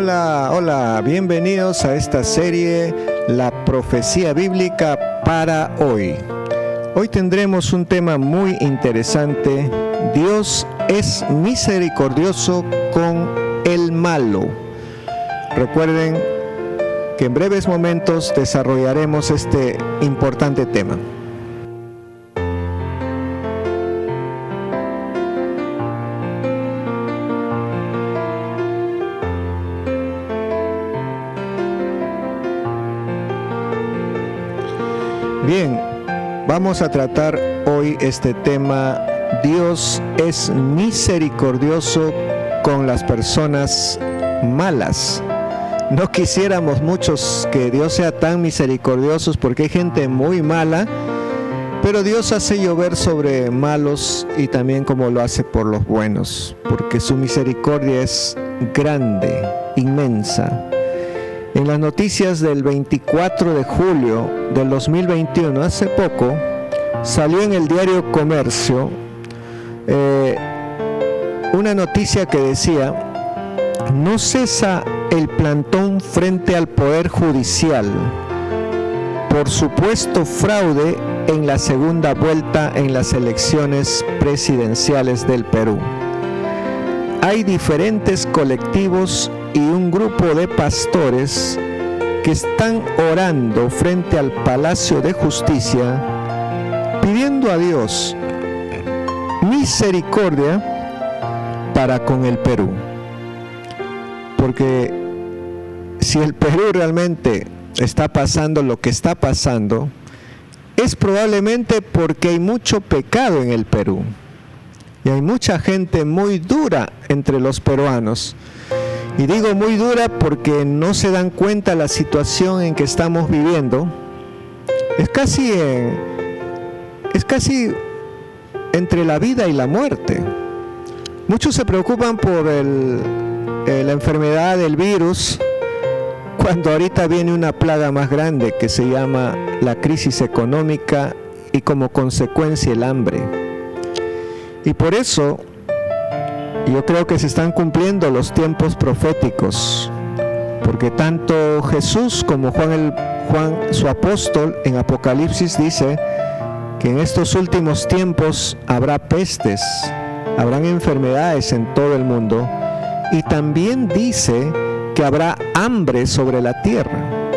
Hola, hola, bienvenidos a esta serie La Profecía Bíblica para hoy. Hoy tendremos un tema muy interesante. Dios es misericordioso con el malo. Recuerden que en breves momentos desarrollaremos este importante tema. Bien, vamos a tratar hoy este tema. Dios es misericordioso con las personas malas. No quisiéramos muchos que Dios sea tan misericordioso porque hay gente muy mala, pero Dios hace llover sobre malos y también como lo hace por los buenos, porque su misericordia es grande, inmensa. En las noticias del 24 de julio del 2021, hace poco, salió en el diario Comercio una noticia que decía: no cesa el plantón frente al Poder Judicial por supuesto fraude en la segunda vuelta en las elecciones presidenciales del Perú. Hay diferentes colectivos y un grupo de pastores que están orando frente al Palacio de Justicia pidiendo a Dios misericordia para con el Perú. Porque si el Perú realmente está pasando lo que está pasando, es probablemente porque hay mucho pecado en el Perú. Y hay mucha gente muy dura entre los peruanos. Y digo muy dura porque no se dan cuenta la situación en que estamos viviendo. Es casi entre la vida y la muerte. Muchos se preocupan por la enfermedad del virus, cuando ahorita viene una plaga más grande que se llama la crisis económica y como consecuencia el hambre. Y por eso yo creo que se están cumpliendo los tiempos proféticos, porque tanto Jesús como Juan su apóstol en Apocalipsis dice que en estos últimos tiempos habrá pestes, habrán enfermedades en todo el mundo, y también dice que habrá hambre sobre la tierra.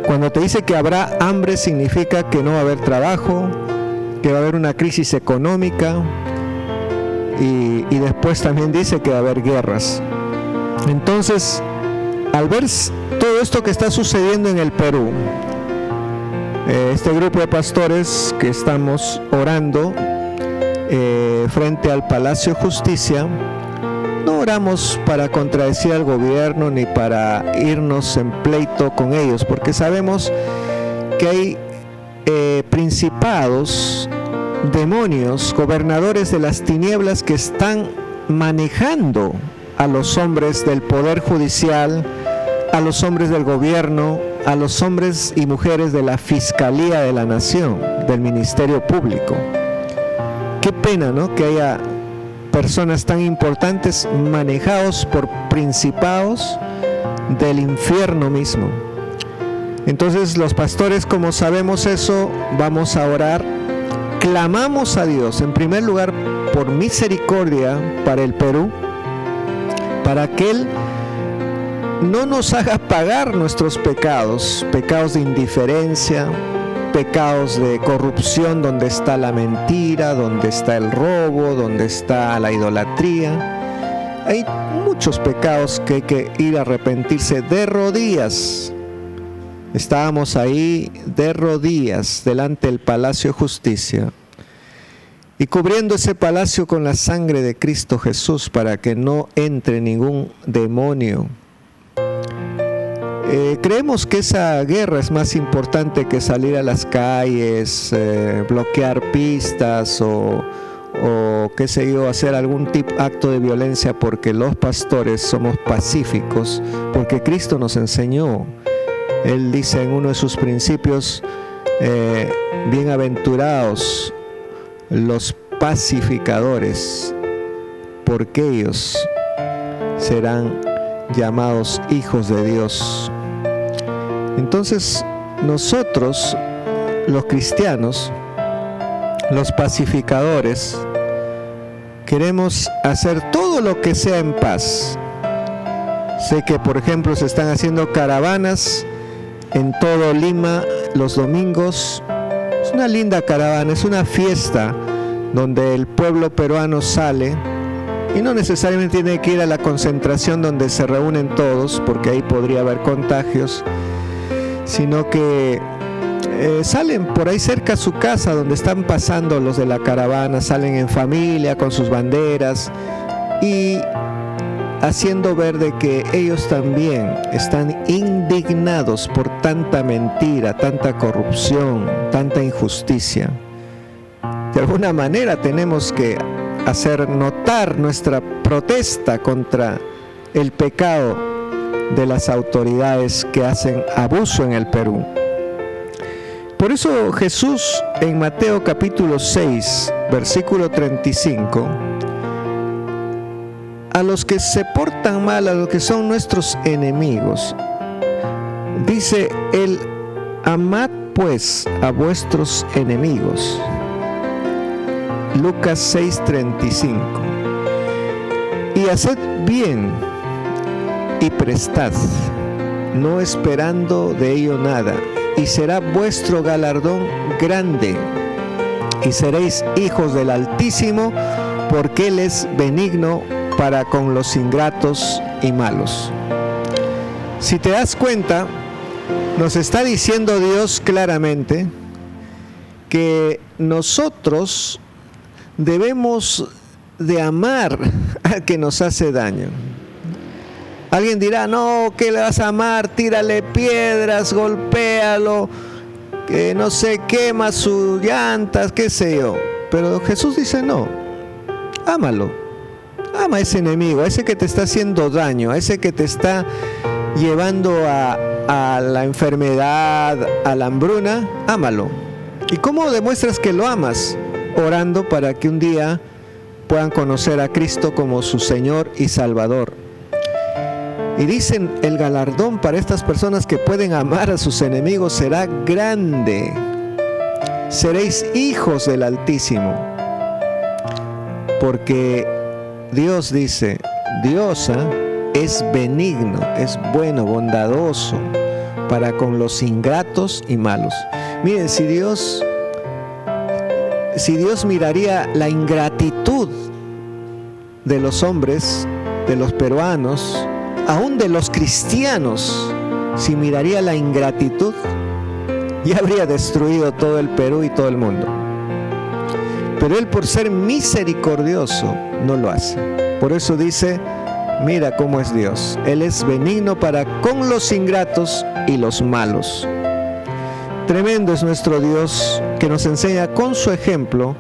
Cuando te dice que habrá hambre, significa que no va a haber trabajo, que va a haber una crisis económica, y después también dice que va a haber guerras. Entonces, al ver todo esto que está sucediendo en el Perú, este grupo de pastores que estamos orando frente al Palacio de Justicia, no oramos para contradecir al gobierno ni para irnos en pleito con ellos, porque sabemos que hay principados, demonios, gobernadores de las tinieblas que están manejando a los hombres del Poder Judicial, a los hombres del gobierno, a los hombres y mujeres de la Fiscalía de la Nación, del Ministerio Público. Qué pena, ¿no?, que haya personas tan importantes manejados por principados del infierno mismo. Entonces los pastores, como sabemos eso, vamos a orar. Clamamos a Dios, en primer lugar, por misericordia para el Perú, para que Él no nos haga pagar nuestros pecados, pecados de indiferencia, pecados de corrupción, donde está la mentira, donde está el robo, donde está la idolatría. Hay muchos pecados que hay que ir a arrepentirse de rodillas. Estábamos ahí de rodillas delante del Palacio de Justicia y cubriendo ese palacio con la sangre de Cristo Jesús para que no entre ningún demonio. Creemos que esa guerra es más importante que salir a las calles, bloquear pistas o qué sé yo, hacer algún acto de violencia, porque los pastores somos pacíficos, porque Cristo nos enseñó. Él dice en uno de sus principios, bienaventurados los pacificadores, porque ellos serán llamados hijos de Dios. Entonces, nosotros, los cristianos, los pacificadores, queremos hacer todo lo que sea en paz. Sé que, por ejemplo, se están haciendo caravanas en todo Lima los domingos. Es una linda caravana, es una fiesta donde el pueblo peruano sale y no necesariamente tiene que ir a la concentración donde se reúnen todos, porque ahí podría haber contagios, sino que salen por ahí cerca a su casa donde están pasando los de la caravana, salen en familia con sus banderas y haciendo ver de que ellos también están indignados por tanta mentira, tanta corrupción, tanta injusticia. De alguna manera tenemos que hacer notar nuestra protesta contra el pecado de las autoridades que hacen abuso en el Perú. Por eso Jesús en Mateo capítulo 6, versículo 35, a los que se portan mal, a los que son nuestros enemigos, dice él: amad pues a vuestros enemigos. Lucas 6:35. Y haced bien y prestad, no esperando de ello nada, y será vuestro galardón grande, y seréis hijos del Altísimo, porque Él es benigno para con los ingratos y malos. Si te das cuenta, nos está diciendo Dios claramente que nosotros debemos de amar al que nos hace daño. Alguien dirá: no, ¿qué le vas a amar? Tírale piedras, golpéalo, que no sé, quema sus llantas, qué sé yo. Pero Jesús dice: no, ámalo. Ama a ese enemigo, a ese que te está haciendo daño, a ese que te está llevando a la enfermedad, a la hambruna. Ámalo. ¿Y cómo demuestras que lo amas? Orando para que un día puedan conocer a Cristo como su Señor y Salvador. Y dicen: el galardón para estas personas que pueden amar a sus enemigos será grande. Seréis hijos del Altísimo. Porque Dios dice: Dios es benigno, es bueno, bondadoso para con los ingratos y malos. Miren, si Dios miraría la ingratitud de los hombres, de los peruanos, aún de los cristianos, si miraría la ingratitud, ya habría destruido todo el Perú y todo el mundo. Pero Él, por ser misericordioso, no lo hace. Por eso dice: mira cómo es Dios. Él es benigno para con los ingratos y los malos. Tremendo es nuestro Dios, que nos enseña con su ejemplo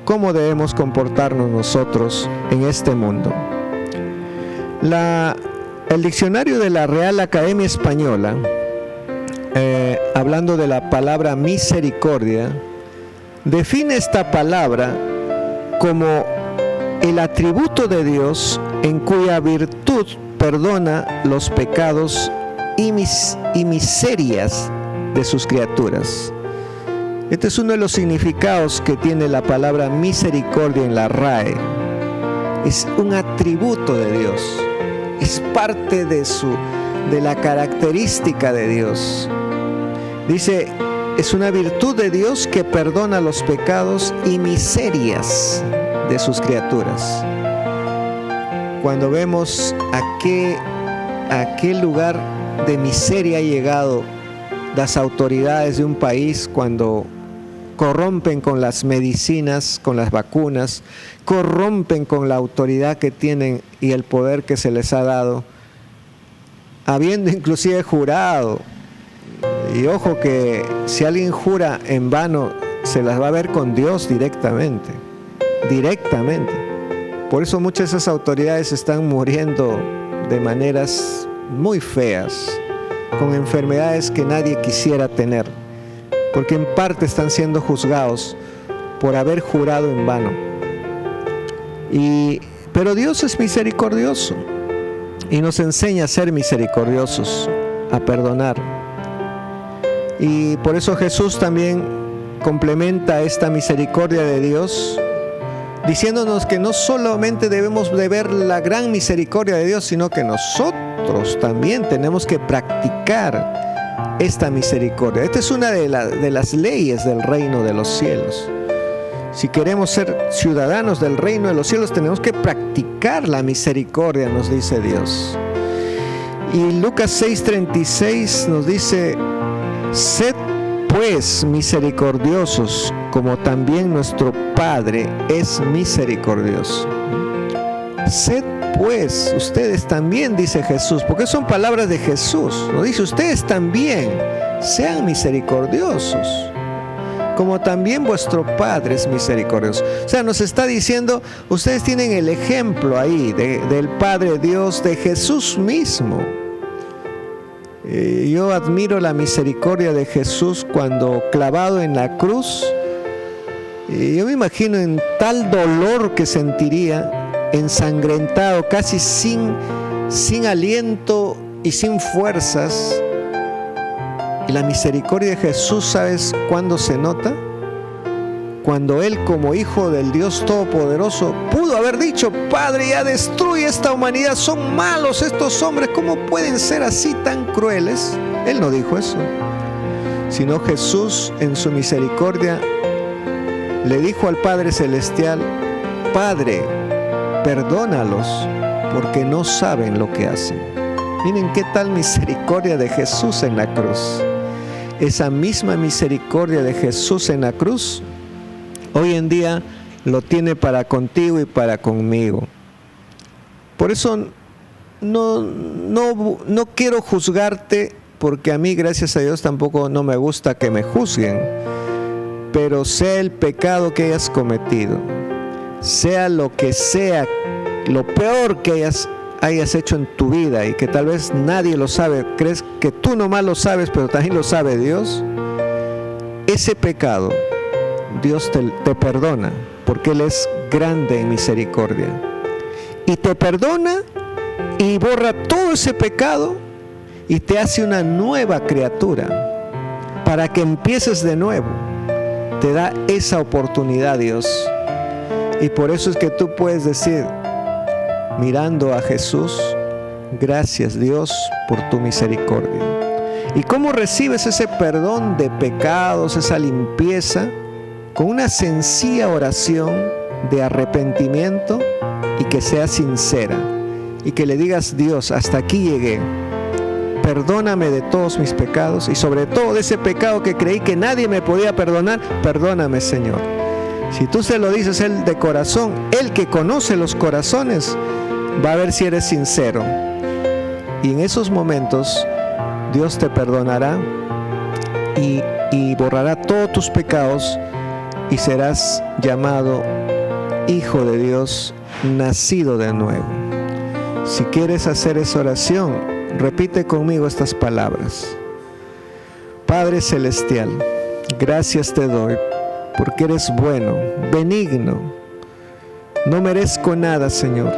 cómo debemos comportarnos nosotros en este mundo. El diccionario de la Real Academia Española, hablando de la palabra misericordia, define esta palabra como el atributo de Dios en cuya virtud perdona los pecados y miserias de sus criaturas. Este es uno de los significados que tiene la palabra misericordia en la RAE. Es un atributo de Dios, es parte de la característica de Dios. Dice: es una virtud de Dios que perdona los pecados y miserias de sus criaturas. Cuando vemos a qué lugar de miseria ha llegado las autoridades de un país cuando corrompen con las medicinas, con las vacunas, corrompen con la autoridad que tienen y el poder que se les ha dado, habiendo inclusive jurado. Y ojo que si alguien jura en vano, se las va a ver con Dios directamente. Por eso muchas de esas autoridades están muriendo de maneras muy feas, con enfermedades que nadie quisiera tener, porque en parte están siendo juzgados por haber jurado en vano. Pero Dios es misericordioso. y nos enseña a ser misericordiosos, a perdonar. Y por eso Jesús también complementa esta misericordia de Dios, diciéndonos que no solamente debemos de ver la gran misericordia de Dios, sino que nosotros también tenemos que practicar esta misericordia. Esta es una de las leyes del reino de los cielos. Si queremos ser ciudadanos del reino de los cielos, tenemos que practicar la misericordia, nos dice Dios. Y Lucas 6:36 nos dice: sed pues misericordiosos, como también nuestro Padre es misericordioso. Sed pues, ustedes también, dice Jesús, porque son palabras de Jesús. Nos dice: ustedes también sean misericordiosos, como también vuestro Padre es misericordioso. O sea, nos está diciendo, ustedes tienen el ejemplo ahí del Padre Dios, de Jesús mismo. Yo admiro la misericordia de Jesús cuando clavado en la cruz. Yo me imagino en tal dolor que sentiría, ensangrentado, casi sin aliento y sin fuerzas. Y la misericordia de Jesús, ¿sabes cuándo se nota? Cuando Él, como Hijo del Dios Todopoderoso, pudo haber dicho: Padre, ya destruye esta humanidad, son malos estos hombres, ¿cómo pueden ser así tan crueles? Él no dijo eso, sino Jesús en su misericordia le dijo al Padre Celestial: Padre, perdónalos, porque no saben lo que hacen. Miren qué tal misericordia de Jesús en la cruz. Esa misma misericordia de Jesús en la cruz, hoy en día lo tiene para contigo y para conmigo. Por eso no quiero juzgarte, porque a mí, gracias a Dios, tampoco no me gusta que me juzguen. Pero sea el pecado que hayas cometido, sea lo que sea, lo peor que hayas hecho en tu vida y que tal vez nadie lo sabe, crees que tú nomás lo sabes, pero también lo sabe Dios, ese pecado Dios te perdona, porque Él es grande en misericordia, y te perdona y borra todo ese pecado y te hace una nueva criatura para que empieces de nuevo. Te da esa oportunidad Dios, y por eso es que tú puedes decir, mirando a Jesús: gracias Dios por tu misericordia. ¿Y cómo recibes ese perdón de pecados, esa limpieza? Con una sencilla oración de arrepentimiento, y que sea sincera, y que le digas: Dios, hasta aquí llegué, perdóname de todos mis pecados, y sobre todo de ese pecado que creí que nadie me podía perdonar, perdóname, Señor. Si tú se lo dices Él de corazón, Él que conoce los corazones, va a ver si eres sincero, y en esos momentos Dios te perdonará y borrará todos tus pecados, y serás llamado Hijo de Dios, nacido de nuevo. Si quieres hacer esa oración, repite conmigo estas palabras: Padre Celestial, gracias te doy, porque eres bueno, benigno. No merezco nada, Señor.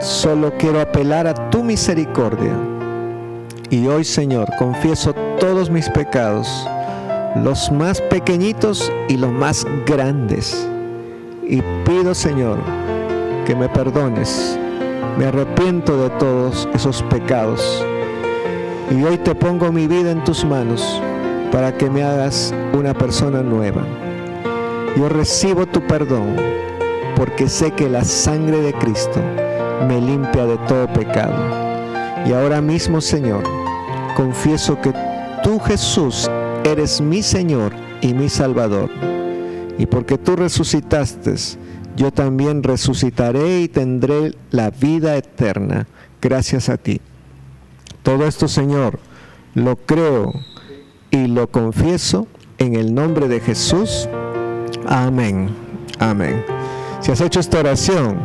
Solo quiero apelar a tu misericordia. Y hoy, Señor, confieso todos mis pecados, los más pequeñitos y los más grandes. Y pido, Señor, que me perdones. Me arrepiento de todos esos pecados. Y hoy te pongo mi vida en tus manos para que me hagas una persona nueva. Yo recibo tu perdón, porque sé que la sangre de Cristo me limpia de todo pecado. Y ahora mismo, Señor, confieso que tú, Jesús, eres mi Señor y mi Salvador. Y porque tú resucitaste, yo también resucitaré y tendré la vida eterna gracias a ti. Todo esto, Señor, lo creo y lo confieso en el nombre de Jesús. Amén. Amén. Si has hecho esta oración,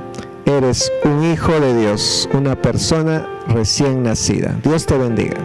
eres un hijo de Dios, una persona recién nacida. Dios te bendiga.